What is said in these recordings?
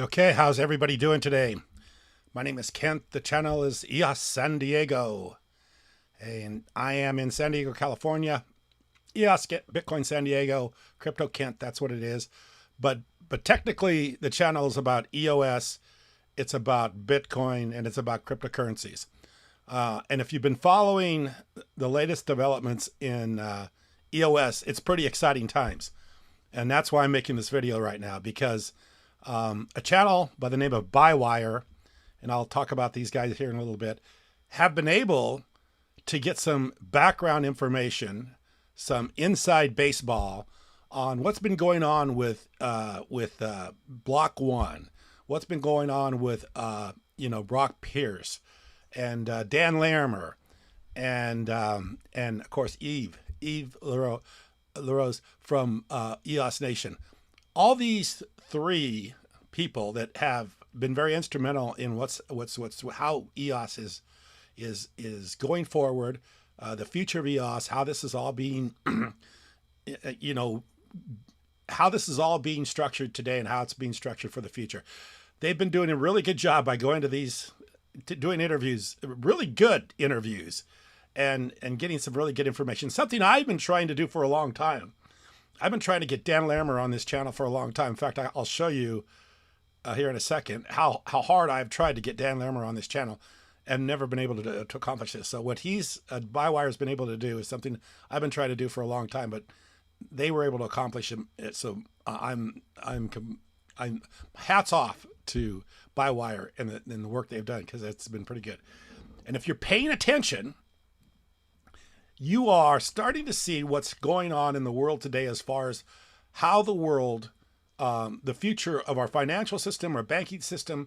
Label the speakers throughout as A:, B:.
A: Okay, how's everybody doing today? My name is Kent. The channel is EOS San Diego, and I am in San Diego, California. EOS Bitcoin San Diego, Crypto Kent. That's what it is. But technically, the channel is about EOS. It's about Bitcoin and it's about cryptocurrencies. And if you've been following the latest developments in EOS, it's pretty exciting times. And that's why I'm making this video right now, because a channel by the name of Bywire, and I'll talk about these guys here in a little bit, have been able to get some background information, some inside baseball on what's been going on with Block.one, what's been going on with Brock Pierce and Dan Larimer and of course Yves La Rose from EOS Nation. All these three people that have been very instrumental in how EOS is going forward, the future of EOS, how this is all being, how this is all being structured today and how it's being structured for the future. They've been doing a really good job by going to doing interviews, really good interviews, and getting some really good information. Something I've been trying to do for a long time. I've been trying to get Dan Larimer on this channel for a long time. In fact, I'll show you here in a second how hard I've tried to get Dan Larimer on this channel and never been able to accomplish this. So what Bywire has been able to do is something I've been trying to do for a long time, but they were able to accomplish it. So I'm hats off to Bywire and the work they've done, because it's been pretty good. And if you're paying attention, you are starting to see what's going on in the world today as far as how the world, the future of our financial system, our banking system,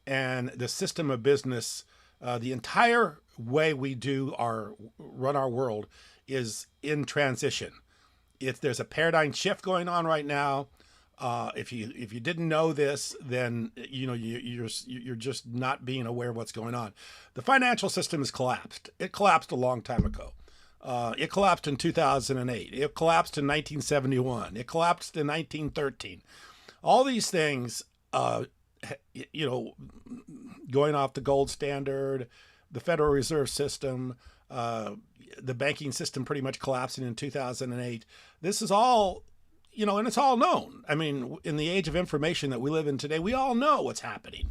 A: and the system of business, the entire way we run our world is in transition. There's a paradigm shift going on right now. If you didn't know this, then you're just not being aware of what's going on. The financial system has collapsed. It collapsed a long time ago. It collapsed in 2008. It collapsed in 1971. It collapsed in 1913. All these things, going off the gold standard, the Federal Reserve System, the banking system pretty much collapsing in 2008. This is all, and it's all known. I mean, in the age of information that we live in today, we all know what's happening.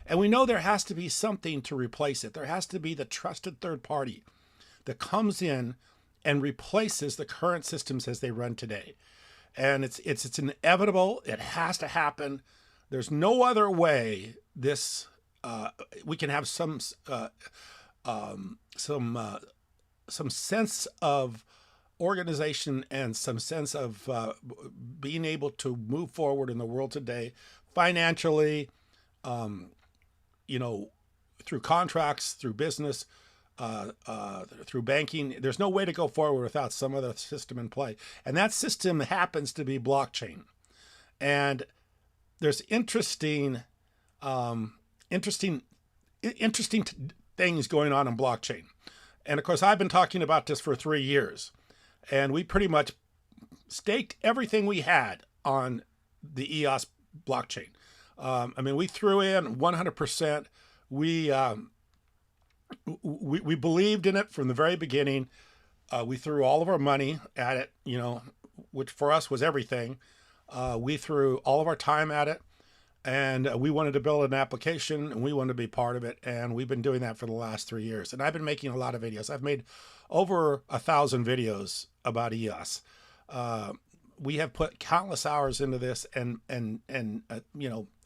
A: And we know there has to be something to replace it. There has to be the trusted third party that comes in and replaces the current systems as they run today. And it's inevitable. It has to happen. There's no other way we can have some sense of organization and some sense of being able to move forward in the world today, financially, through contracts, through business, through banking. There's no way to go forward without some other system in play. And that system happens to be blockchain. And there's interesting things going on in blockchain. And of course, I've been talking about this for 3 years. And we pretty much staked everything we had on the EOS blockchain. We threw in 100%. We believed in it from the very beginning. We threw all of our money at it, which for us was everything. We threw all of our time at it, and we wanted to build an application, and we wanted to be part of it. And we've been doing that for the last 3 years. And I've been making a lot of videos. I've made over 1,000 videos about EOS. We have put countless hours into this, and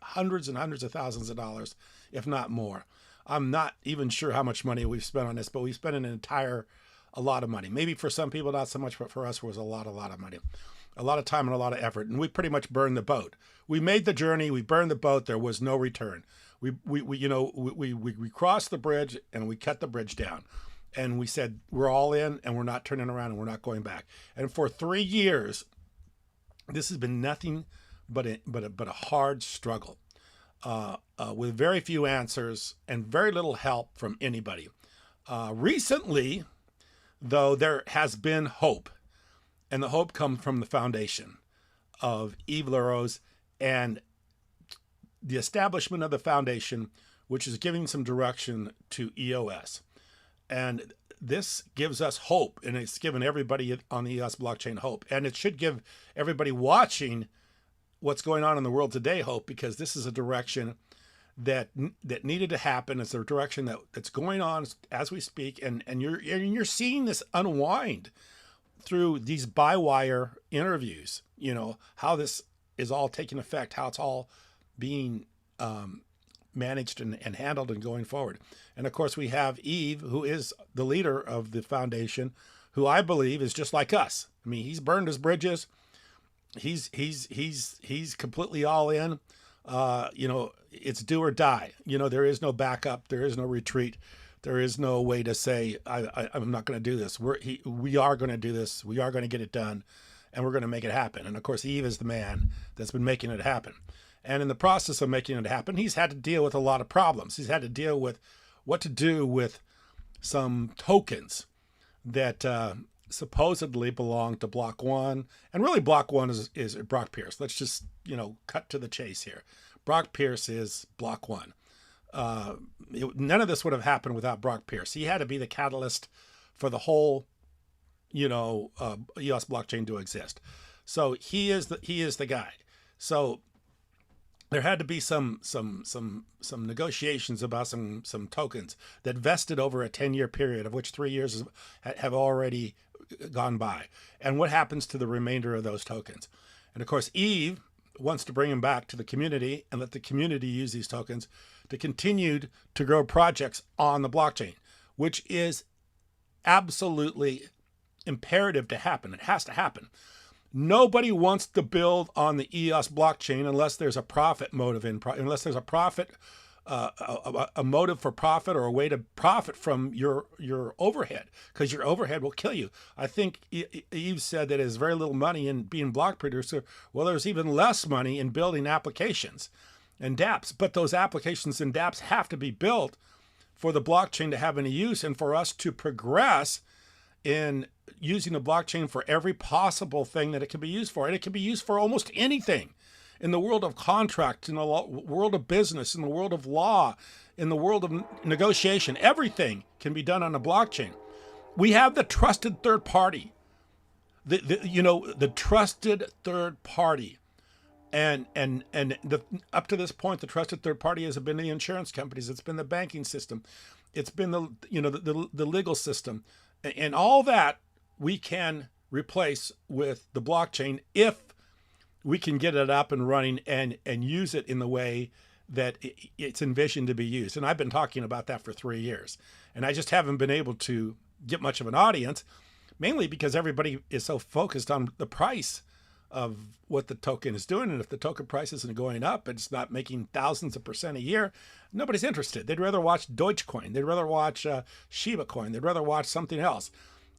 A: hundreds and hundreds of thousands of dollars, if not more. I'm not even sure how much money we've spent on this, but we've spent a lot of money. Maybe for some people, not so much, but for us, it was a lot of money, a lot of time and a lot of effort. And we pretty much burned the boat. We made the journey. We burned the boat. There was no return. We crossed the bridge and we cut the bridge down. And we said, we're all in and we're not turning around and we're not going back. And for 3 years, this has been nothing but a hard struggle. With very few answers and very little help from anybody. Recently, though, there has been hope, and the hope comes from the foundation of Yves La Rose and the establishment of the foundation, which is giving some direction to EOS. And this gives us hope, and it's given everybody on the EOS blockchain hope. And it should give everybody watching what's going on in the world today hope, because this is a direction that needed to happen. It's a direction that's going on as we speak, and you're seeing this unwind through these Bywire interviews. You know how this is all taking effect, how it's all being managed and handled and going forward. And of course, we have Yves, who is the leader of the foundation, who I believe is just like us. I mean, he's burned his bridges. He's completely all in. You know, it's do or die. You know, there is no backup. There is no retreat. There is no way to say, I'm not going to do this. We are going to do this. We are going to get it done, and we're going to make it happen. And of course, Yves is the man that's been making it happen. And in the process of making it happen, he's had to deal with a lot of problems. He's had to deal with what to do with some tokens that supposedly belong to Block.one. And really, Block.one is Brock Pierce. Let's just, you know, cut to the chase here. Brock Pierce is Block.one. None of this would have happened without Brock Pierce. He had to be the catalyst for the whole, you know, EOS blockchain to exist. So he is the guy. So there had to be some negotiations about some tokens that vested over a 10-year period, of which 3 years have already gone by. And what happens to the remainder of those tokens? And of course, Yves wants to bring them back to the community and let the community use these tokens to continue to grow projects on the blockchain, which is absolutely imperative to happen. It has to happen. Nobody wants to build on the EOS blockchain unless there's a profit motive unless there's a profit, a motive for profit, or a way to profit from your overhead, because your overhead will kill you. I think Yves said that there's very little money in being block producer. Well, there's even less money in building applications and dApps, but those applications and dApps have to be built for the blockchain to have any use and for us to progress in using the blockchain for every possible thing that it can be used for. And it can be used for almost anything in the world of contract, in the world of business, in the world of law, in the world of negotiation. Everything can be done on a blockchain. We have the trusted third party, the trusted third party. And up to this point, the trusted third party has been the insurance companies. It's been the banking system. It's been the legal system. And all that we can replace with the blockchain if we can get it up and running and use it in the way that it's envisioned to be used. And I've been talking about that for 3 years. And I just haven't been able to get much of an audience, mainly because everybody is so focused on the price of what the token is doing. And if the token price isn't going up, it's not making thousands of % a year, nobody's interested. They'd rather watch Dogecoin. They'd rather watch Shiba Coin. They'd rather watch something else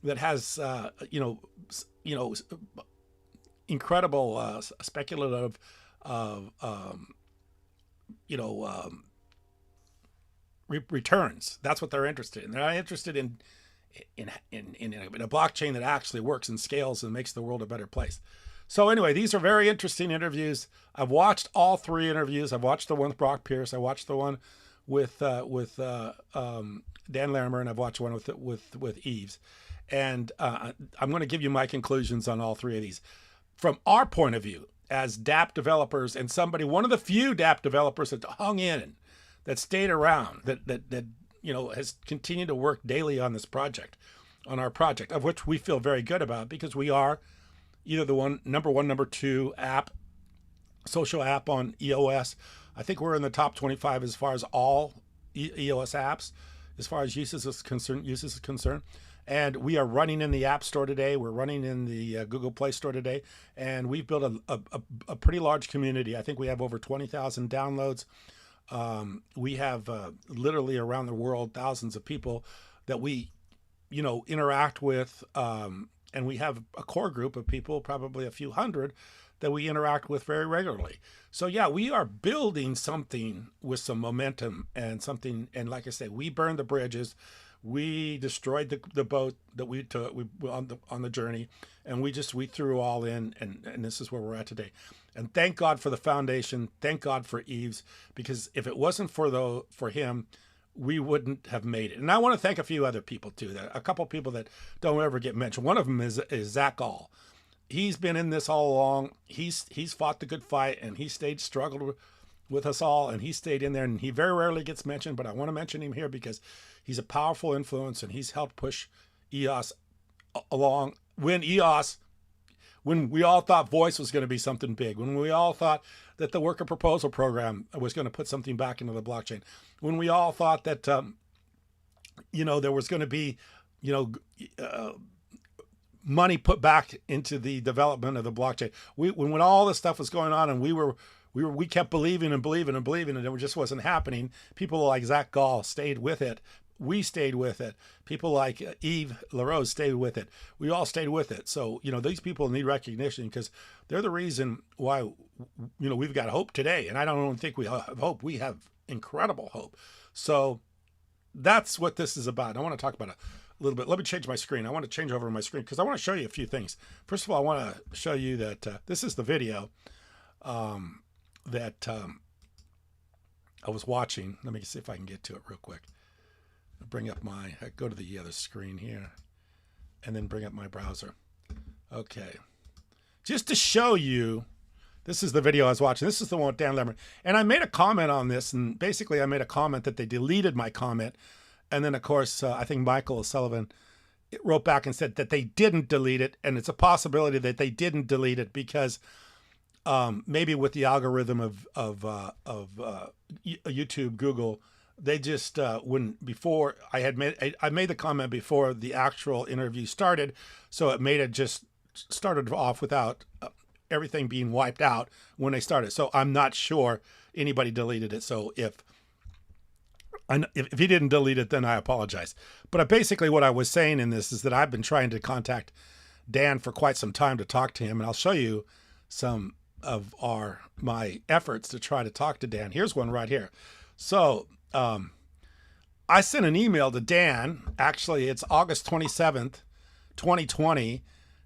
A: that has, incredible speculative, returns. That's what they're interested in. They're not interested in a blockchain that actually works and scales and makes the world a better place. So anyway, these are very interesting interviews. I've watched all 3 interviews. I've watched the one with Brock Pierce. I watched the one with Dan Larimer, and I've watched one with Yves. And I'm going to give you my conclusions on all 3 of these. From our point of view, as dApp developers, and one of the few dApp developers that hung in, that stayed around, that has continued to work daily on this project, on our project, of which we feel very good about, because we are either the number 1, number 2 app, social app on EOS. I think we're in the top 25 as far as all EOS apps, as far as usage is concerned. And we are running in the App Store today. We're running in the Google Play Store today. And we've built a pretty large community. I think we have over 20,000 downloads. We have literally around the world thousands of people that we, interact with. And we have a core group of people, probably a few hundred, that we interact with very regularly. So yeah, we are building something with some momentum and something. And like I say, we burned the bridges. We destroyed the boat that we took on the journey, and we threw all in, and this is where we're at today. And thank God for the foundation. Thank God for Yves, because if it wasn't for him, we wouldn't have made it. And I want to thank a few other people too. A couple people that don't ever get mentioned. One of them is Zach Gall. He's been in this all along. He's fought the good fight, and he struggled with us all, and he stayed in there. And he very rarely gets mentioned, but I want to mention him here because he's a powerful influence, and he's helped push EOS along. When we all thought voice was going to be something big, when we all thought that the worker proposal program was going to put something back into the blockchain, when we all thought that, there was going to be, money put back into the development of the blockchain. When all this stuff was going on, and we kept believing and believing and believing, and it just wasn't happening. People like Zach Gall stayed with it. We stayed with it. People like Yves La Rose stayed with it. We all stayed with it. So, these people need recognition because they're the reason why, we've got hope today. And I don't think we have hope. We have incredible hope. So that's what this is about. I want to talk about it a little bit. Let me change my screen. I want to change over my screen because I want to show you a few things. First of all, I want to show you that this is the video that I was watching. Let me see if I can get to it real quick. Go to the other screen here and then bring up my browser. Okay. Just to show you, this is the video I was watching. This is the one with Dan Lemmer. And I made a comment on this, and basically I made a comment that they deleted my comment. And then, of course, I think Michael Sullivan wrote back and said that they didn't delete it. And it's a possibility that they didn't delete it because maybe with the algorithm of YouTube, Google, they just before I made the comment before the actual interview started, so it made it just started off without everything being wiped out when they started. So I'm not sure anybody deleted it. So if he didn't delete it, then I apologize. But basically what I was saying in this is that I've been trying to contact Dan for quite some time to talk to him, and I'll show you some of my efforts to try to talk to Dan. Here's one right here. So I sent an email to Dan. Actually, it's August 27th, 2020.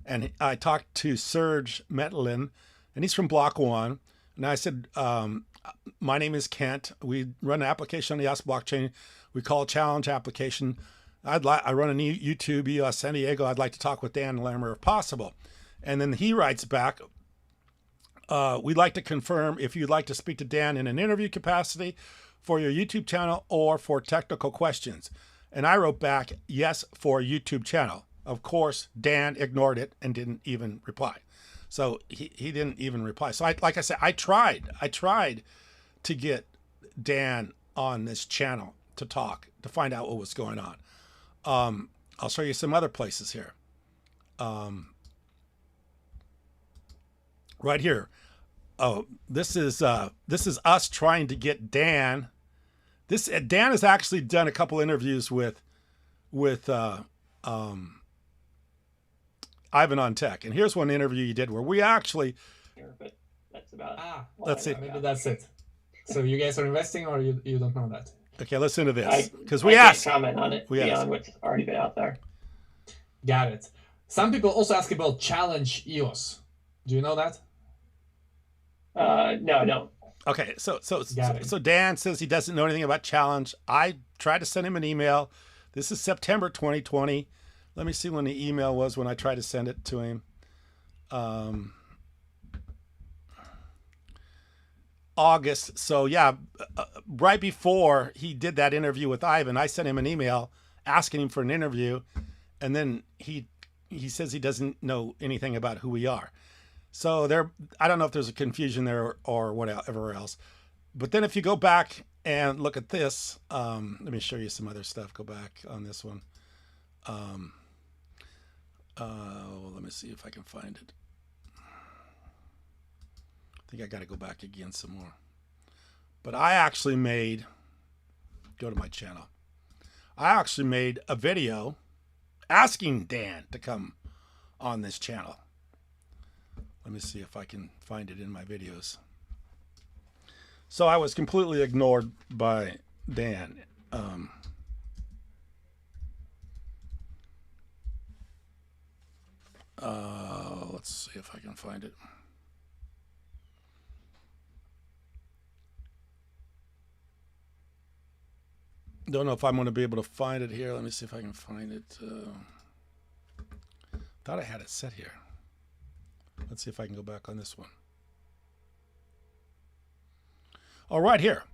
A: And I talked to Serge Metlin, and he's from Block.one. And I said, my name is Kent. We run an application on the EOS blockchain. We call it Challenge Application. I run a YouTube, EOS San Diego. I'd like to talk with Dan Lemmer if possible. And then he writes back, we'd like to confirm if you'd like to speak to Dan in an interview capacity for your YouTube channel or for technical questions. And I wrote back, yes, for YouTube channel. Of course, Dan ignored it and didn't even reply. So he didn't even reply. So like I said, I tried to get Dan on this channel to talk, to find out what was going on. I'll show you some other places here. Right here. Oh, this is us trying to get Dan. Dan has actually done a couple interviews with Ivan on Tech, and here's one interview you did where we actually.
B: But that's about.
A: Let's see.
C: Maybe that's it. So you guys are investing, or you don't know that?
A: Okay, listen to this because
B: I can't comment on it beyond what's already been out there.
C: Got it. Some people also ask about Challenge EOS. Do you know that?
B: No, I don't.
A: Okay, so Dan says he doesn't know anything about Challenge. I tried to send him an email. This is September 2020. Let me see when the email was when I tried to send it to him. August. So yeah, right before he did that interview with Ivan, I sent him an email asking him for an interview, and then he says he doesn't know anything about who we are. So I don't know if there's a confusion there or whatever else. But then if you go back and look at this, let me show you some other stuff. Go back on this one. Let me see if I can find it. I think I got to go back again some more. But I actually go to my channel. I actually made a video asking Dan to come on this channel. Let me see if I can find it in my videos. So I was completely ignored by Dan. Let's see if I can find it. Don't know if I'm going to be able to find it here. Let me see if I can find it. Thought I had it set here. Let's see if I can go back on this one. Oh, right here.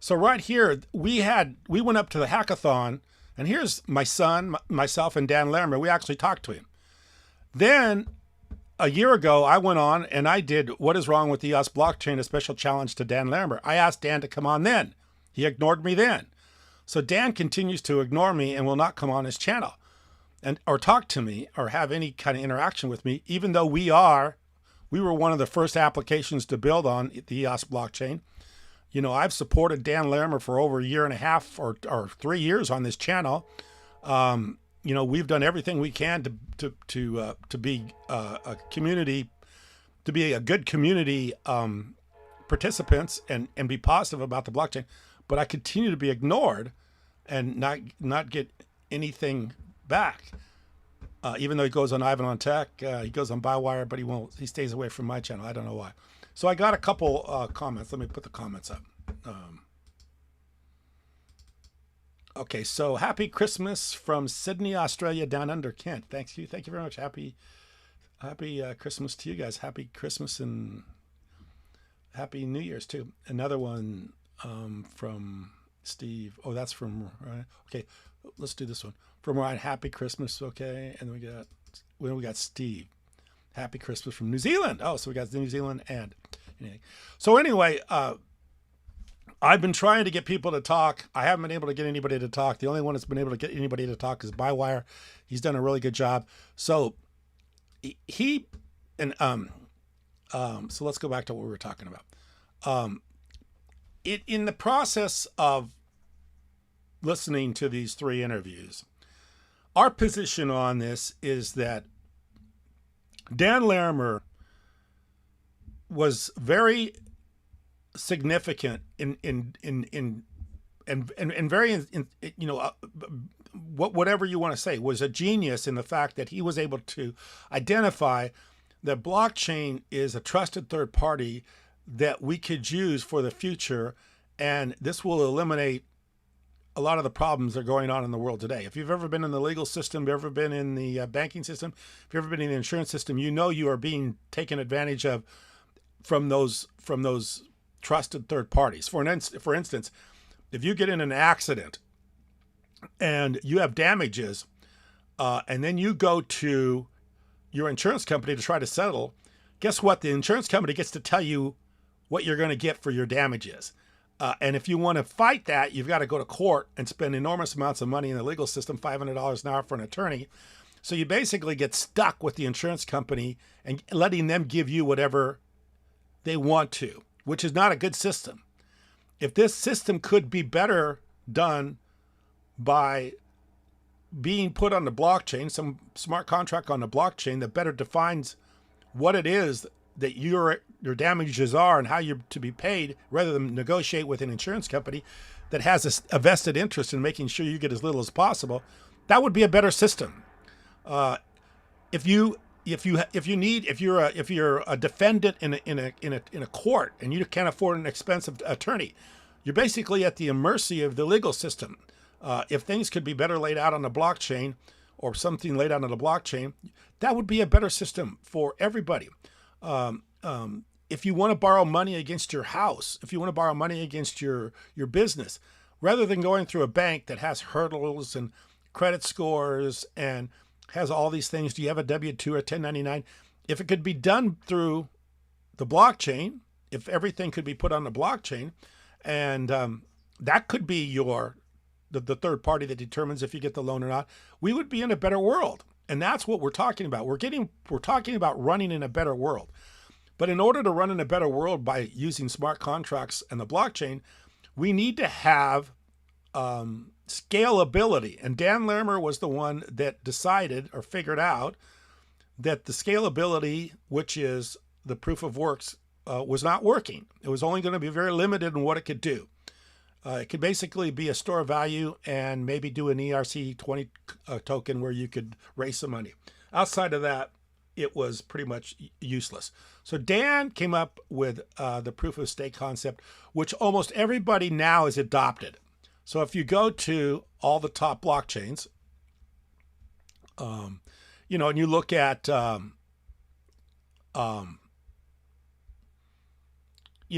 A: So right here, we went up to the hackathon, and here's my son, myself, and Dan Larimer. We actually talked to him. Then a year ago, I went on and I did What is Wrong with the EOS Blockchain, a special challenge to Dan Larimer. I asked Dan to come on then. He ignored me then. So Dan continues to ignore me and will not come on his channel and or talk to me or have any kind of interaction with me, even though we were one of the first applications to build on the EOS blockchain. You know, I've supported Dan Larimer for over a year and a half or 3 years on this channel. You know, we've done everything we can to be a community, to be a good community participants and be positive about the blockchain. But I continue to be ignored and not get anything back. Even though he goes on Ivan on Tech, he goes on Bywire, but he stays away from my channel. I don't know why. So I got a couple comments. Let me put the comments up. Okay, so happy Christmas from Sydney, Australia, down under Kent. Thank you very much. Happy Christmas to you guys. Happy Christmas and Happy New Year's too. Another one from Steve. Oh, that's from Ryan. Okay, let's do this one from Ryan. Happy Christmas. Okay, and then we got Steve. Happy Christmas from New Zealand. Oh, so we got New Zealand and anything. So anyway, I've been trying to get people to talk. I haven't been able to get anybody to talk. The only one that's been able to get anybody to talk is Bywire. He's done a really good job. So he and so let's go back to what we were talking about. In the process of listening to these 3 interviews, our position on this is that Dan Larimer was very significant in very you know, whatever you want to say, was a genius in the fact that he was able to identify that blockchain is a trusted third party that we could use for the future, and this will eliminate a lot of the problems that are going on in the world today. If you've ever been in the legal system, if you've ever been in the banking system, if you've ever been in the insurance system, you know you are being taken advantage of from those trusted third parties. For instance, if you get in an accident and you have damages, and then you go to your insurance company to try to settle, guess what? The insurance company gets to tell you what you're going to get for your damages. And if you want to fight that, you've got to go to court and spend enormous amounts of money in the legal system, $500 an hour for an attorney. So you basically get stuck with the insurance company and letting them give you whatever they want to, which is not a good system. If this system could be better done by being put on the blockchain, some smart contract on the blockchain that better defines what it is that your damages are and how you're to be paid, rather than negotiate with an insurance company that has a vested interest in making sure you get as little as possible, that would be a better system. If you're a defendant in a court and you can't afford an expensive attorney, you're basically at the mercy of the legal system. If things could be better laid out on the blockchain, or something laid out on the blockchain, that would be a better system for everybody. If you want to borrow money against your house, if you want to borrow money against your business, rather than going through a bank that has hurdles and credit scores and has all these things, do you have a W-2 or 1099? If it could be done through the blockchain, if everything could be put on the blockchain, and that could be the third party that determines if you get the loan or not, we would be in a better world. And that's what we're talking about. We're talking about running in a better world. But in order to run in a better world by using smart contracts and the blockchain, we need to have scalability. And Dan Larimer was the one that decided or figured out that the scalability, which is the proof of works, was not working. It was only going to be very limited in what it could do. It could basically be a store of value and maybe do an ERC20 token where you could raise some money. Outside of that, it was pretty much useless. So Dan came up with the proof of stake concept, which almost everybody now has adopted. So if you go to all the top blockchains, you know, and you look at, you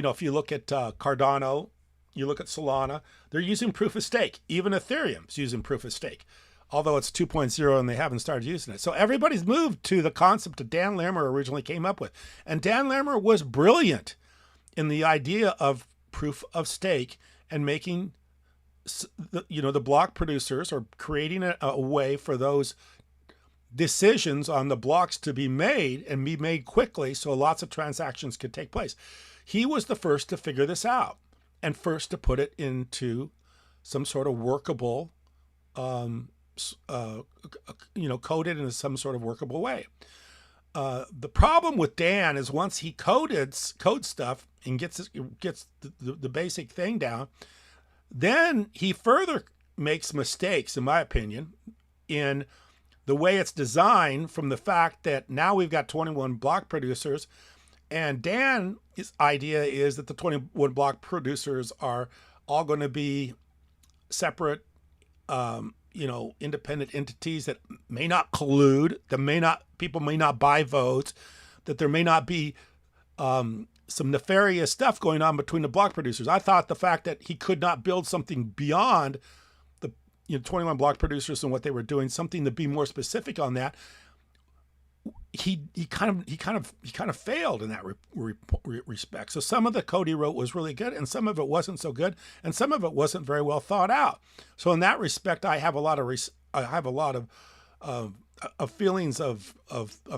A: know, if you look at Cardano, you look at Solana, they're using proof of stake. Even Ethereum's using proof of stake, although it's 2.0 and they haven't started using it. So everybody's moved to the concept that Dan Larimer originally came up with. And Dan Larimer was brilliant in the idea of proof of stake and making, you know, the block producers, or creating a way for those decisions on the blocks to be made and be made quickly so lots of transactions could take place. He was the first to figure this out and first to put it into some sort of workable, you know, coded in some sort of workable way. The problem with Dan is once he codes stuff and gets the basic thing down, then he further makes mistakes, in my opinion, in the way it's designed, from the fact that now we've got 21 block producers, and Dan's idea is that the 21 block producers are all going to be separate, you know, independent entities that may not collude, that people may not buy votes, that there may not be some nefarious stuff going on between the block producers. I thought the fact that he could not build something beyond the, you know, 21 block producers and what they were doing, something to be more specific on that, he kind of failed in that respect. So some of the code he wrote was really good, and some of it wasn't so good, and some of it wasn't very well thought out. So in that respect, I have a lot of feelings of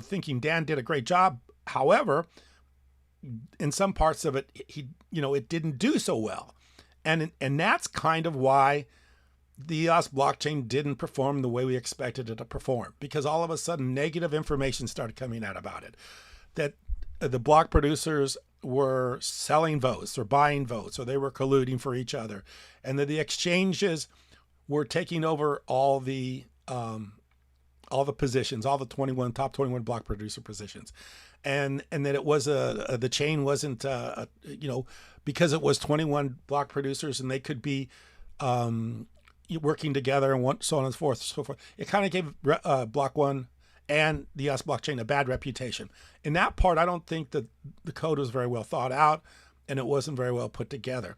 A: thinking Dan did a great job. However, in some parts of it, it didn't do so well, and that's kind of why the EOS blockchain didn't perform the way we expected it to perform, because all of a sudden negative information started coming out about it, that the block producers were selling votes or buying votes, or they were colluding for each other, and that the exchanges were taking over all the positions, all the top 21 block producer positions, and that it was the chain wasn't because it was 21 block producers and they could be working together and so on and so forth. It kind of gave Block.one and the EOS blockchain a bad reputation. In that part, I don't think that the code was very well thought out and it wasn't very well put together.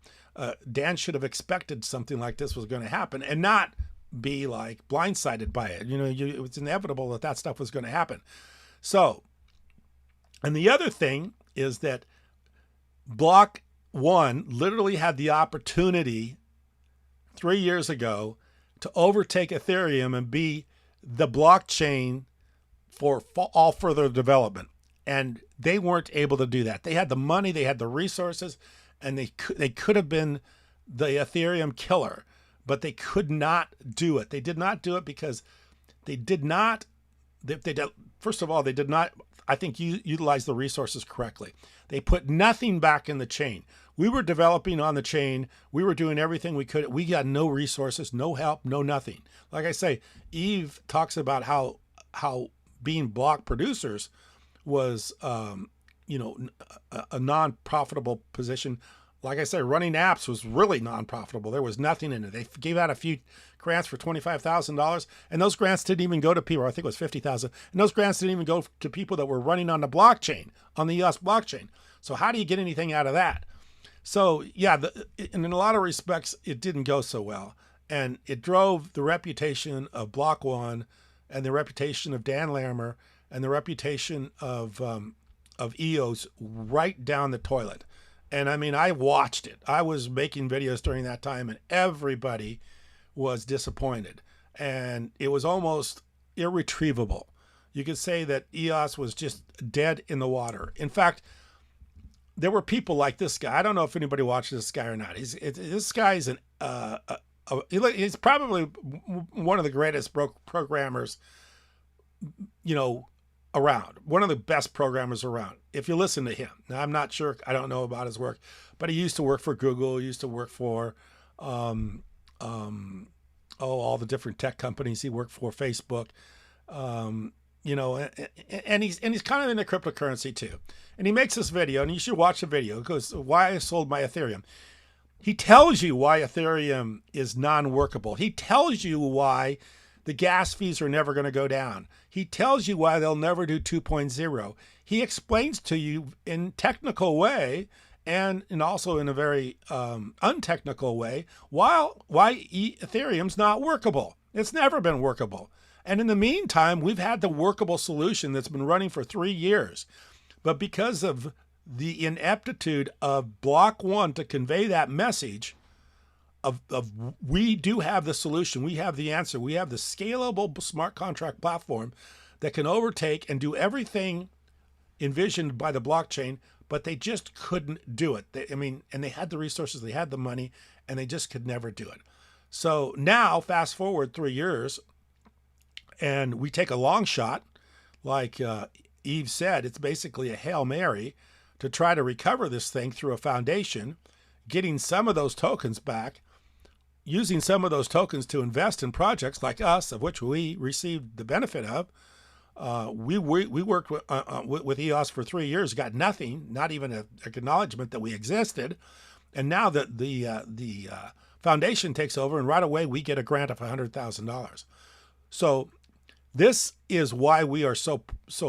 A: Dan should have expected something like this was going to happen and not be like blindsided by it. It was inevitable that stuff was going to happen. So, and the other thing is that Block.one literally had the opportunity 3 years ago to overtake Ethereum and be the blockchain for all further development. And they weren't able to do that. They had the money, they had the resources, and they could have been the Ethereum killer, but they could not do it. They did not do it because they did not, first of all, they did not, I think, utilize the resources correctly. They put nothing back in the chain. We were developing on the chain. We were doing everything we could. We got no resources, no help, no nothing. Like I say, Yves talks about how being block producers was, a non-profitable position. Like I say, running apps was really non-profitable. There was nothing in it. They gave out a few grants for $25,000, and those grants didn't even go to people. I think it was $50,000, and those grants didn't even go to people that were running on the blockchain, on the EOS blockchain. So how do you get anything out of that? So yeah, and in a lot of respects, it didn't go so well, and it drove the reputation of Block.one, and the reputation of Dan Larimer, and the reputation of EOS right down the toilet. And I mean, I watched it. I was making videos during that time, and everybody was disappointed, and it was almost irretrievable. You could say that EOS was just dead in the water. In fact, there were people like this guy. I don't know if anybody watches this guy or not. This guy's he's probably one of the greatest programmers, around. One of the best programmers around, if you listen to him. Now, I'm not sure. I don't know about his work, but he used to work for Google. He used to work for, all the different tech companies. He worked for Facebook. And he's kind of into cryptocurrency too. And he makes this video, and you should watch the video. It goes, "Why I sold my Ethereum." He tells you why Ethereum is non-workable. He tells you why the gas fees are never going to go down. He tells you why they'll never do 2.0. He explains to you in technical way and also in a very untechnical way why Ethereum's not workable. It's never been workable. And in the meantime, we've had the workable solution that's been running for 3 years. But because of the ineptitude of Block.one to convey that message of we do have the solution, we have the answer, we have the scalable smart contract platform that can overtake and do everything envisioned by the blockchain, but they just couldn't do it. And they had the resources, they had the money, and they just could never do it. So now, fast forward 3 years, and we take a long shot, like Yves said, it's basically a Hail Mary to try to recover this thing through a foundation, getting some of those tokens back, using some of those tokens to invest in projects like us, of which we received the benefit of. We worked with EOS for 3 years, got nothing, not even an acknowledgement that we existed. And now that the foundation takes over, and right away we get a grant of $100,000. So this is why we are so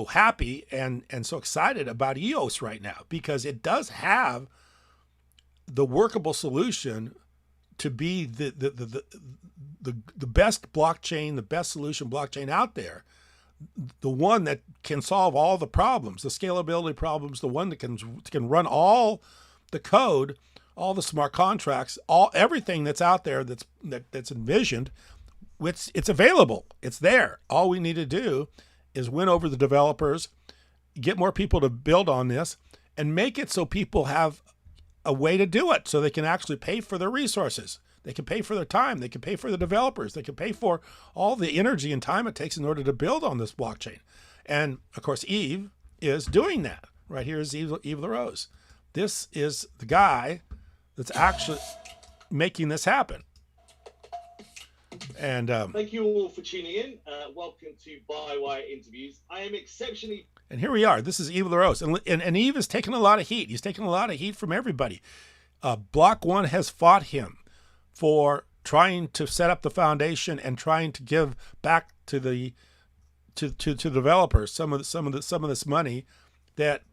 A: happy and so excited about EOS right now, because it does have the workable solution to be the best blockchain, the best solution blockchain out there, the one that can solve all the problems, the scalability problems, the one that can run all the code, all the smart contracts, everything that's out there that's envisioned. It's available. It's there. All we need to do is win over the developers, get more people to build on this, and make it so people have a way to do it, so they can actually pay for their resources. They can pay for their time. They can pay for the developers. They can pay for all the energy and time it takes in order to build on this blockchain. And of course, Yves is doing that. Right here is Yves La Rose. This is the guy that's actually making this happen. And
D: thank you all for tuning in. Welcome to Bywire Interviews. I am exceptionally.
A: And here we are. This is Yves La Rose. And Yves is taking a lot of heat. He's taking a lot of heat from everybody. Block.one has fought him for trying to set up the foundation and trying to give back to the developers some of this money that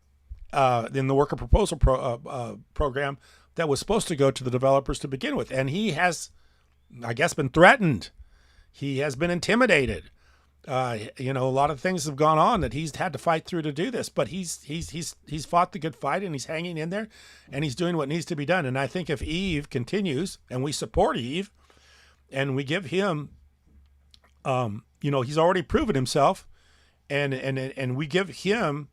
A: in the worker proposal program that was supposed to go to the developers to begin with. And he has, I guess, been threatened. He has been intimidated. A lot of things have gone on that he's had to fight through to do this, but he's fought the good fight, and he's hanging in there, and he's doing what needs to be done. And I think if Yves continues, and we support Yves, and we give him, he's already proven himself, and we give him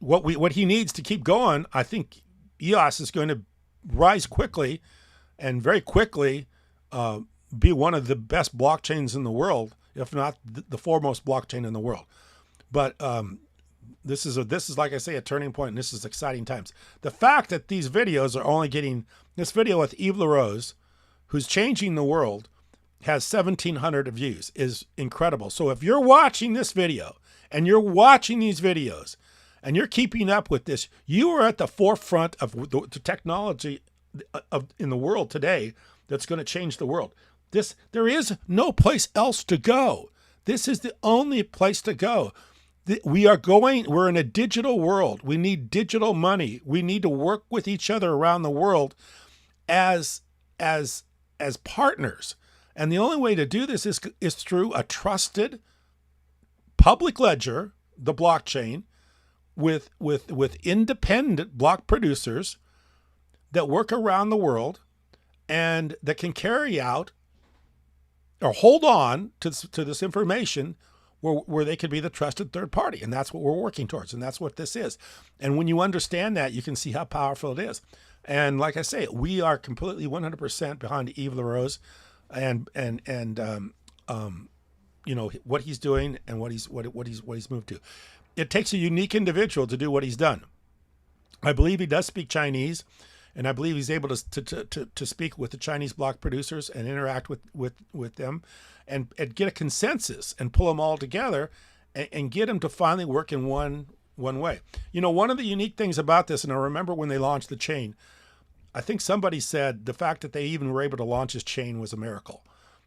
A: what he needs to keep going, I think EOS is going to rise quickly, and very quickly be one of the best blockchains in the world, if not the foremost blockchain in the world. But this is like I say, a turning point, and this is exciting times. The fact that these videos are only getting, this video with Yves La Rose, who's changing the world, has 1,700 views is incredible. So if you're watching this video and you're watching these videos and you're keeping up with this, you are at the forefront of the technology in the world today that's going to change the world. There is no place else to go. This is the only place to go. We're in a digital world. We need digital money. We need to work with each other around the world as partners. And the only way to do this is through a trusted public ledger, the blockchain, with independent block producers that work around the world and that can carry out or hold on to this information where they could be the trusted third party. And that's what we're working towards. And that's what this is. And when you understand that, you can see how powerful it is. And like I say, we are completely 100% behind Yves La Rose and what he's doing and what he's moved to. It takes a unique individual to do what he's done. I believe he does speak Chinese, and I believe he's able to speak with the Chinese block producers and interact with them and get a consensus and pull them all together and get them to finally work in one way. One of the unique things about this, and I remember when they launched the chain, I think somebody said the fact that they even were able to launch this chain was a miracle,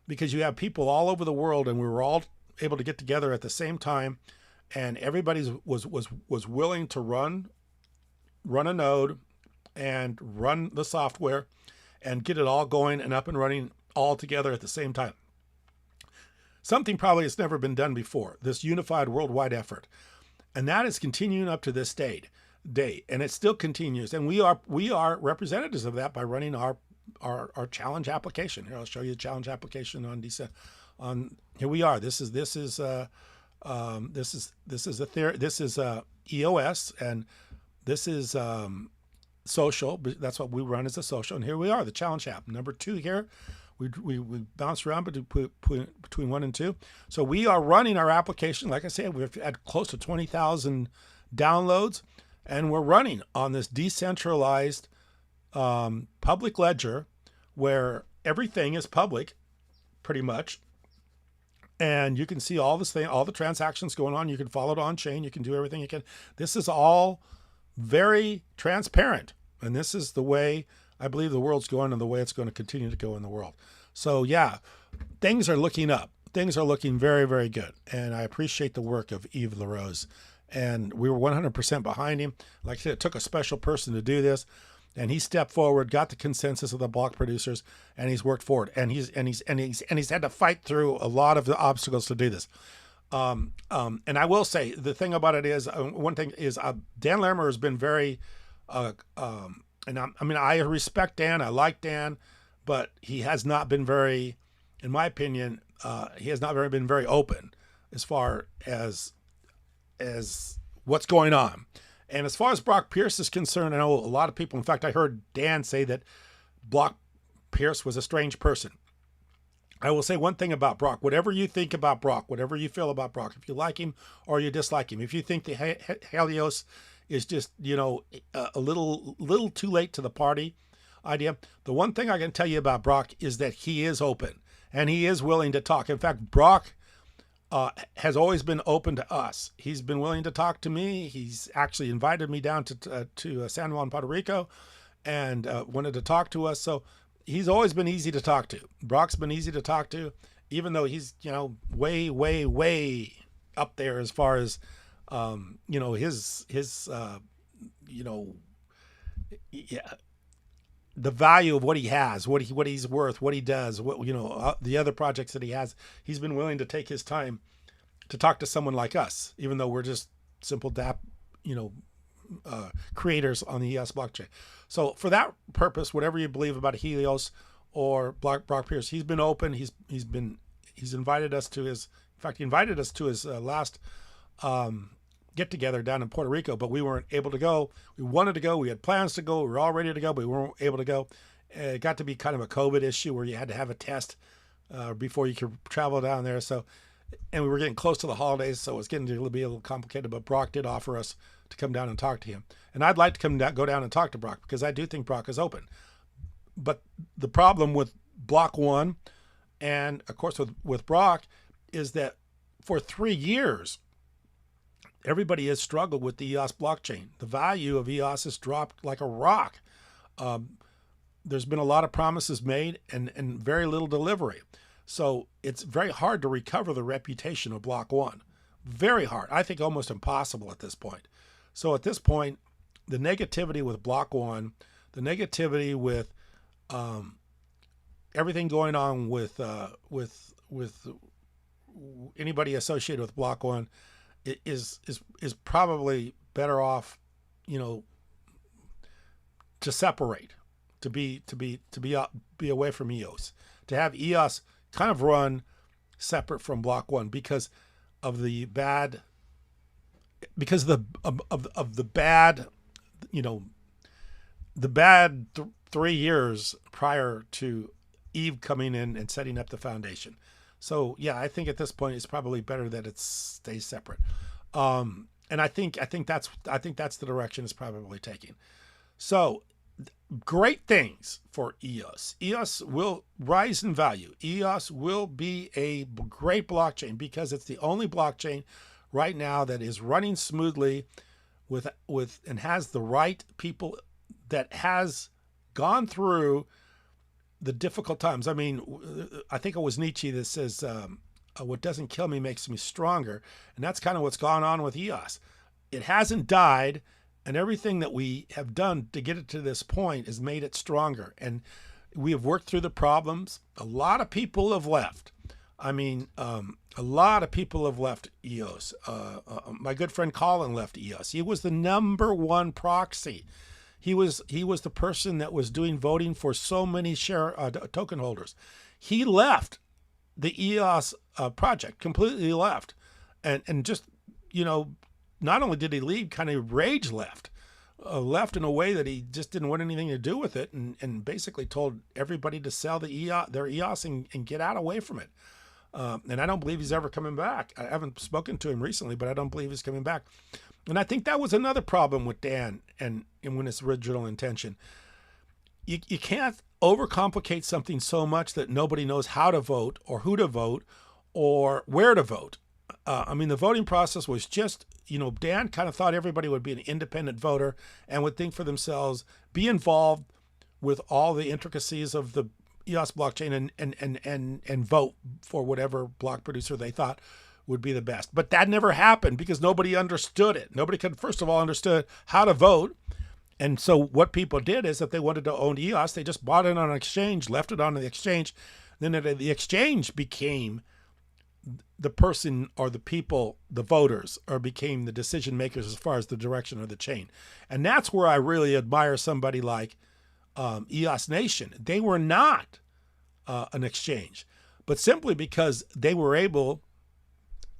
A: because you have people all over the world, and we were all able to get together at the same time, and everybody was willing to run a node and run the software and get it all going and up and running all together at the same time. Something probably has never been done before, this unified worldwide effort. And that is continuing up to this day, and it still continues. And we are representatives of that by running our challenge application. Here, I'll show you the challenge application on here we are. This is EOS, and this is social. That's what we run as a social. And here we are, the challenge app number 2 here. We bounce around between 1 and 2. So we are running our application. Like I said, we've had close to 20,000 downloads, and we're running on this decentralized public ledger where everything is public, pretty much. And you can see all the transactions going on. You can follow it on chain. You can do everything you can. This is all very transparent, and this is the way I believe the world's going, and the way it's going to continue to go in the world. So yeah, things are looking up. Things are looking very, very good. And I appreciate the work of Yves La Rose. And we were 100% behind him. Like I said, it took a special person to do this. And he stepped forward, got the consensus of the block producers, and he's worked forward. And he's had to fight through a lot of the obstacles to do this. And I will say, the thing about it is, one thing is, Dan Larimer has been very I respect Dan, I like Dan, but he has not been very, in my opinion, he has not been very open as far as what's going on. And as far as Brock Pierce is concerned, I know a lot of people, in fact, I heard Dan say that Brock Pierce was a strange person. I will say one thing about Brock. Whatever you think about Brock, whatever you feel about Brock, if you like him or you dislike him, if you think the Helios is just, a little too late to the party idea, the one thing I can tell you about Brock is that he is open and he is willing to talk. In fact, Brock has always been open to us. He's been willing to talk to me. He's actually invited me down to San Juan, Puerto Rico, and wanted to talk to us. So he's always been easy to talk to. Brock's been easy to talk to, even though he's, way, way, way up there as far as, the value of what he has, what he's worth, what he does, the other projects that he has. He's been willing to take his time to talk to someone like us, even though we're just simple creators on the EOS blockchain. So for that purpose, whatever you believe about Helios or Brock Pierce, he's been open. He's invited us to his, in fact, he invited us to his last get together down in Puerto Rico, but we weren't able to go. We wanted to go. We had plans to go. We were all ready to go, but we weren't able to go. It got to be kind of a COVID issue where you had to have a test before you could travel down there. So, and we were getting close to the holidays, so it was getting to be a little complicated, but Brock did offer us to come down and talk to him. And I'd like to go down and talk to Brock, because I do think Brock is open. But the problem with Block.one and of course with Brock is that for 3 years, everybody has struggled with the EOS blockchain. The value of EOS has dropped like a rock. There's been a lot of promises made and very little delivery. So it's very hard to recover the reputation of Block.one. Very hard. I think almost impossible at this point. So at this point, the negativity with Block.one, the negativity with everything going on with anybody associated with Block.one, is probably better off, to separate, to be away from EOS, to have EOS kind of run separate from Block.one because of the bad, of the bad, the bad 3 years prior to Yves coming in and setting up the foundation. So yeah, I think at this point it's probably better that it stays separate. And I think that's the direction it's probably taking. So great things for EOS. EOS will rise in value. EOS will be a great blockchain because it's the only blockchain right now that is running smoothly with and has the right people, that has gone through the difficult times. I mean, I think it was Nietzsche that says, what doesn't kill me makes me stronger. And that's kind of what's gone on with EOS. It hasn't died, and everything that we have done to get it to this point has made it stronger. And we have worked through the problems. A lot of people have left. I mean, a lot of people have left EOS. My good friend Colin left EOS. He was the #1 proxy. He was the person that was doing voting for so many token holders. He left the EOS project, completely left, and just, you know, not only did he leave, kind of rage left in a way that he just didn't want anything to do with it, and basically told everybody to sell their EOS and get out away from it. And I don't believe he's ever coming back. I haven't spoken to him recently, but I don't believe he's coming back. And I think that was another problem with Dan and when his original intention. You can't overcomplicate something so much that nobody knows how to vote or who to vote or where to vote. I mean, the voting process was just, you know, Dan kind of thought everybody would be an independent voter and would think for themselves, be involved with all the intricacies of the EOS blockchain and vote for whatever block producer they thought would be the best. But that never happened because nobody understood it. Nobody could, first of all, understood how to vote. And so what people did is if they wanted to own EOS, they just bought it on an exchange, left it on the exchange. Then the exchange became the person or the people, the voters, or became the decision makers as far as the direction of the chain. And that's where I really admire somebody like EOS Nation. They were not an exchange, but simply because they were able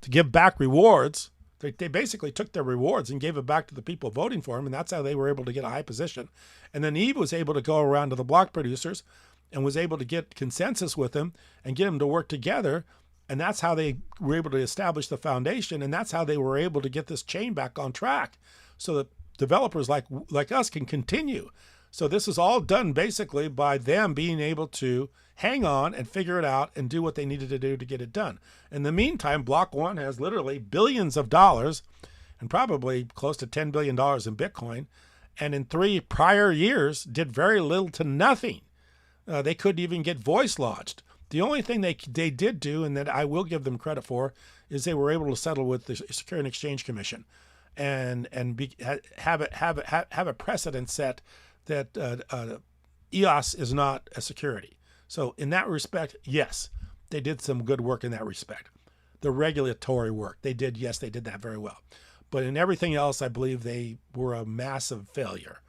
A: to give back rewards. They basically took their rewards and gave it back to the people voting for them, and that's how they were able to get a high position. And then Yves was able to go around to the block producers and was able to get consensus with them and get them to work together. And that's how they were able to establish the foundation, and that's how they were able to get this chain back on track so that developers like us can continue. So this is all done basically by them being able to hang on and figure it out and do what they needed to do to get it done. In the meantime, Block.one has literally billions of dollars and probably close to $10 billion in Bitcoin. And in 3 prior years did very little to nothing. They couldn't even get voice lodged. The only thing they did do, and that I will give them credit for, is they were able to settle with the Securities and Exchange Commission and have a precedent set that EOS is not a security. So in that respect, yes, they did some good work in that respect. The regulatory work, they did that very well. But in everything else, I believe they were a massive failure.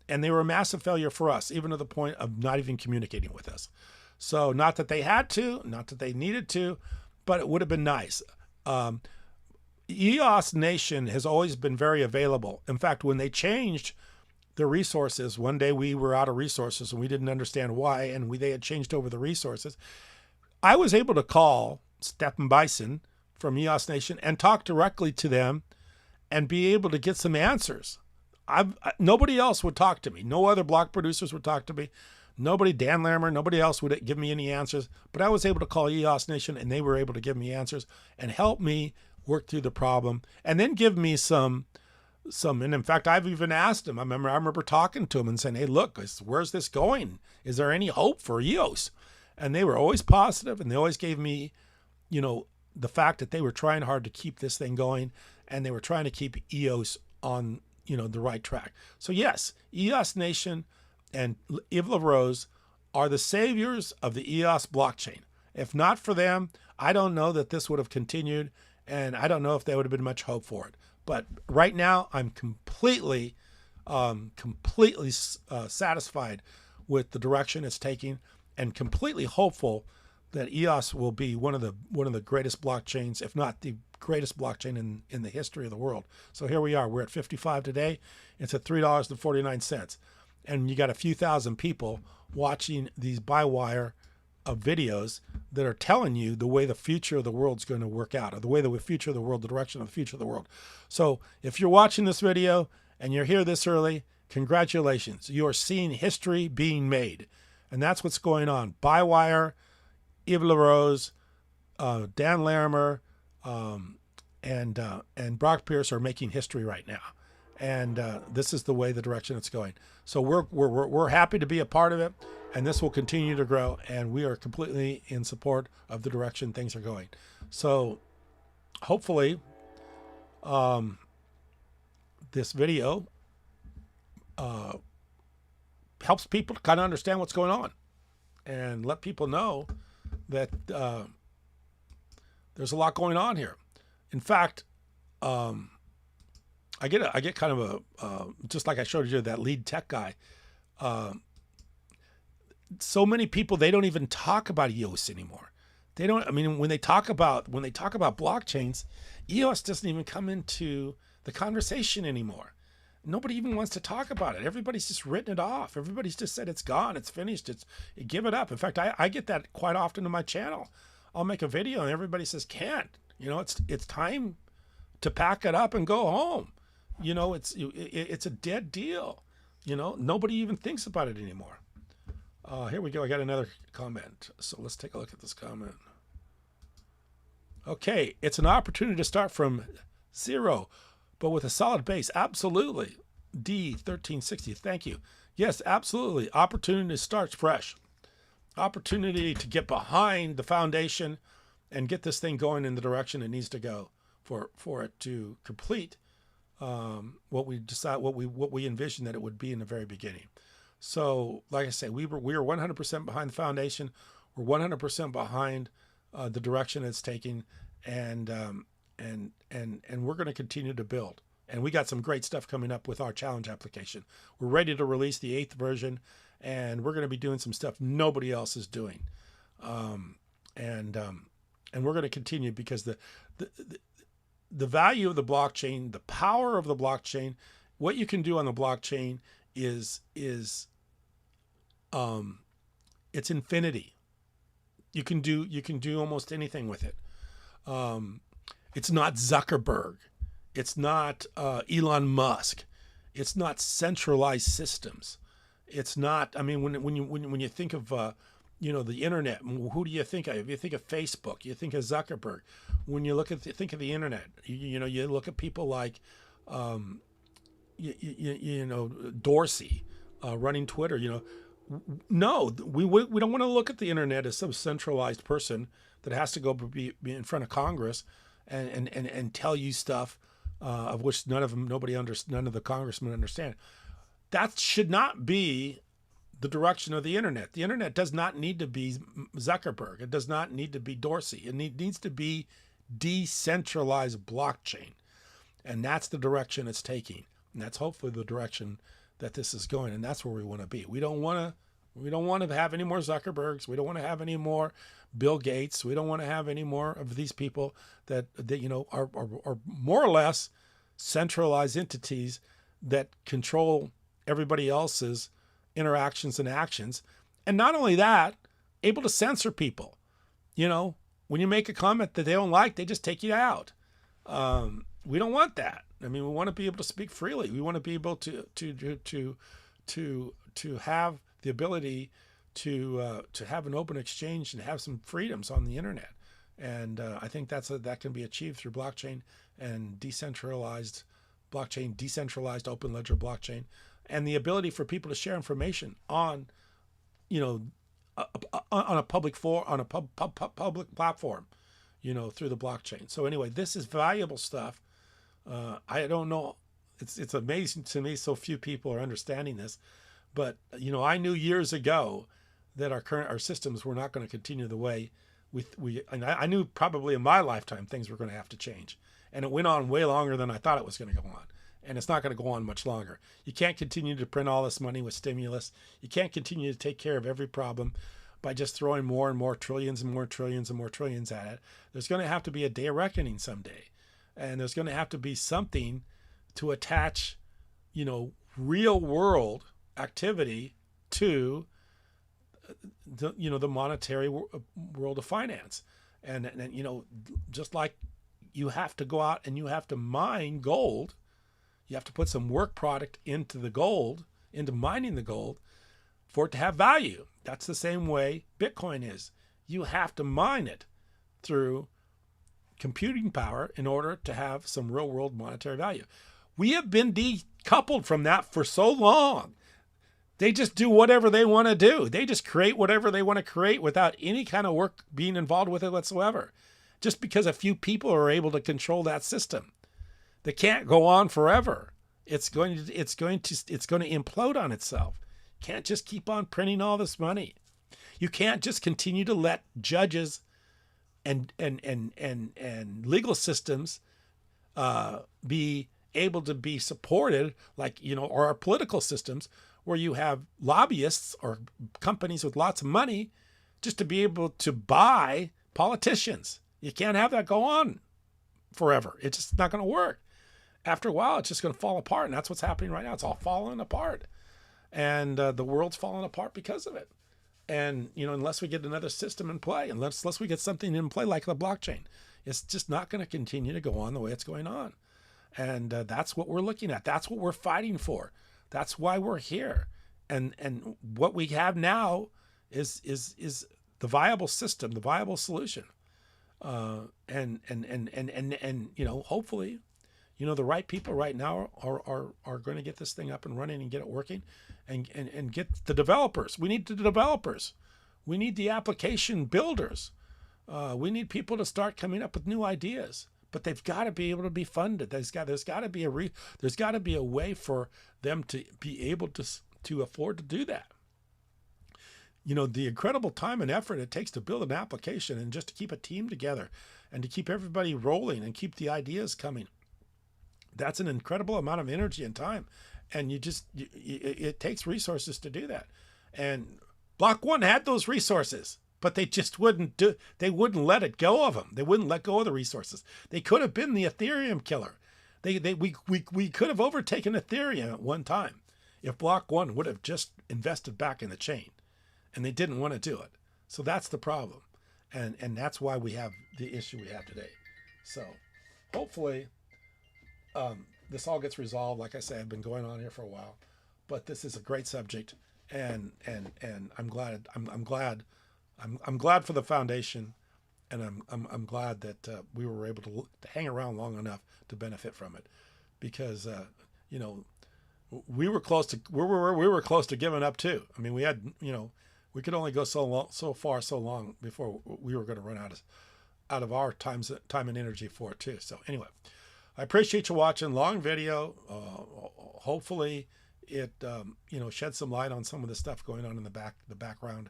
A: And they were a massive failure for us, even to the point of not even communicating with us. So not that they had to, not that they needed to, but it would have been nice. EOS Nation has always been very available. In fact, when they changed the resources, one day we were out of resources and we didn't understand why, and they had changed over the resources. I was able to call Stephen Bison from EOS Nation and talk directly to them and be able to get some answers. Nobody else would talk to me. No other block producers would talk to me. Nobody, Dan Larimer, nobody else would give me any answers. But I was able to call EOS Nation and they were able to give me answers and help me work through the problem and then give me some, and in fact, I've even asked them. I remember talking to them and saying, hey, look, where's this going? Is there any hope for EOS? And they were always positive, and they always gave me, you know, the fact that they were trying hard to keep this thing going, and they were trying to keep EOS on, you know, the right track. So yes, EOS Nation and Yves La Rose are the saviors of the EOS blockchain. If not for them, I don't know that this would have continued, and I don't know if there would have been much hope for it. But right now, I'm completely satisfied with the direction it's taking, and completely hopeful that EOS will be one of the greatest blockchains, if not the greatest blockchain in the history of the world. So here we are. We're at 55 today. It's at $3.49, and you got a few thousand people watching these Bywire videos that are telling you the way the future of the world's going to work out, or the way the future of the world, the direction of the future of the world. So if you're watching this video and you're here this early, congratulations. You are seeing history being made. And that's what's going on. Bywire, Yves La Rose, Dan Larimer, and Brock Pierce are making history right now. And this is the way, the direction it's going. So we're happy to be a part of it, and this will continue to grow. And we are completely in support of the direction things are going. So hopefully, this video helps people to kind of understand what's going on, and let people know that there's a lot going on here. In fact, I get kind of just like I showed you that lead tech guy. So many people, they don't even talk about EOS anymore. They don't. I mean, when they talk about blockchains, EOS doesn't even come into the conversation anymore. Nobody even wants to talk about it. Everybody's just written it off. Everybody's just said it's gone, it's finished, give it up. In fact, I get that quite often on my channel. I'll make a video and everybody says, can't. It's time to pack it up and go home. It's a dead deal. Nobody even thinks about it anymore. Here we go. I got another comment. So let's take a look at this comment. Okay, it's an opportunity to start from zero, but with a solid base. Absolutely. D1360, thank you. Yes, absolutely. Opportunity to start fresh. Opportunity to get behind the foundation and get this thing going in the direction it needs to go for it to complete what we envisioned that it would be in the very beginning. So, like I say, we are 100% behind the foundation. We're 100% behind the direction it's taking, and we're going to continue to build. And we got some great stuff coming up with our challenge application. We're ready to release the 8th version, and we're going to be doing some stuff nobody else is doing. And we're going to continue because the value of the blockchain, the power of the blockchain, what you can do on the blockchain is it's infinity. You can do almost anything with it. It's not Zuckerberg. It's not Elon Musk. It's not centralized systems. It's not. I mean, when you think of the internet, who do you think of? You think of Facebook. You think of Zuckerberg. When you think of the internet, you look at people like Dorsey running Twitter. No, we don't want to look at the internet as some centralized person that has to go be in front of Congress and tell you stuff of which none of the congressmen understand. That should not be the direction of the internet. The internet does not need to be Zuckerberg. It does not need to be Dorsey. It needs to be decentralized blockchain, and that's the direction it's taking. And that's hopefully the direction that this is going, and that's where we want to be. We don't want to have any more Zuckerbergs. We don't want to have any more Bill Gates. We don't want to have any more of these people that are more or less centralized entities that control everybody else's interactions and actions. And not only that, able to censor people. When you make a comment that they don't like, they just take you out. We don't want that. I mean, we want to be able to speak freely. We want to be able to have the ability to have an open exchange and have some freedoms on the internet. And I think that can be achieved through blockchain and decentralized open ledger blockchain, and the ability for people to share information on a public public platform, through the blockchain. So anyway, this is valuable stuff. I don't know. It's amazing to me so few people are understanding this, but I knew years ago that our systems were not going to continue the way and I knew probably in my lifetime things were going to have to change, and it went on way longer than I thought it was going to go on, and it's not going to go on much longer. You can't continue to print all this money with stimulus. You can't continue to take care of every problem by just throwing more and more trillions and more trillions and more trillions at it. There's going to have to be a day of reckoning someday. And there's going to have to be something to attach, real world activity to the monetary world of finance. And just like you have to go out and you have to mine gold, you have to put some work product into mining the gold for it to have value. That's the same way Bitcoin is. You have to mine it through computing power in order to have some real world monetary value. We have been decoupled from that for so long. They just do whatever they want to do. They just create whatever they want to create without any kind of work being involved with it whatsoever. Just because a few people are able to control that system. They can't go on forever. It's going to implode on itself. Can't just keep on printing all this money. You can't just continue to let judges and legal systems be able to be supported, like, or our political systems, where you have lobbyists or companies with lots of money just to be able to buy politicians. You can't have that go on forever. It's just not going to work. After a while, it's just going to fall apart, and that's what's happening right now. It's all falling apart, and the world's falling apart because of it. And unless we get another system in play, unless we get something in play like the blockchain, it's just not going to continue to go on the way it's going on. And that's what we're looking at. That's what we're fighting for. That's why we're here. And what we have now is the viable system, the viable solution. And hopefully, the right people right now are going to get this thing up and running and get it working, and get the developers. We need the developers. We need the application builders. We need people to start coming up with new ideas. But they've got to be able to be funded. There's got to be a way for them to be able to afford to do that. The incredible time and effort it takes to build an application and just to keep a team together and to keep everybody rolling and keep the ideas coming. That's an incredible amount of energy and time. And it takes resources to do that. And Block.one had those resources, but they just wouldn't let it go of them. They wouldn't let go of the resources. They could have been the Ethereum killer. We could have overtaken Ethereum at one time if Block.one would have just invested back in the chain, and they didn't want to do it. So that's the problem, and that's why we have the issue we have today. So hopefully this all gets resolved. Like I say, I've been going on here for a while, but this is a great subject, and I'm glad. I'm glad for the foundation, and I'm glad that we were able to hang around long enough to benefit from it, because we were close to giving up too. I mean, we had we could only go so far so long before we were going to run out of our time and energy for it too. So anyway, I appreciate you watching. Long video. Hopefully it sheds some light on some of the stuff going on in the background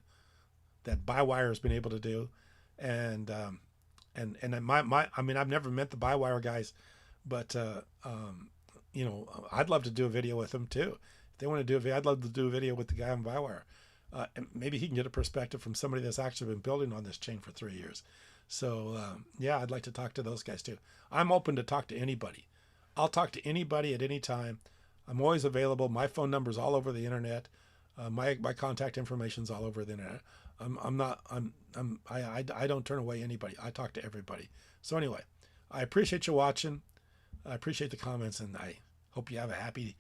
A: that Bywire has been able to do, and I mean, I've never met the Bywire guys, but I'd love to do a video with them too. If they want to do a video, I'd love to do a video with the guy on Bywire, and maybe he can get a perspective from somebody that's actually been building on this chain for 3 years. So yeah, I'd like to talk to those guys too. I'm open to talk to anybody. I'll talk to anybody at any time. I'm always available. My phone number's all over the internet. My contact information's all over the internet. I don't turn away anybody. I talk to everybody. So anyway, I appreciate you watching. I appreciate the comments, and I hope you have a happy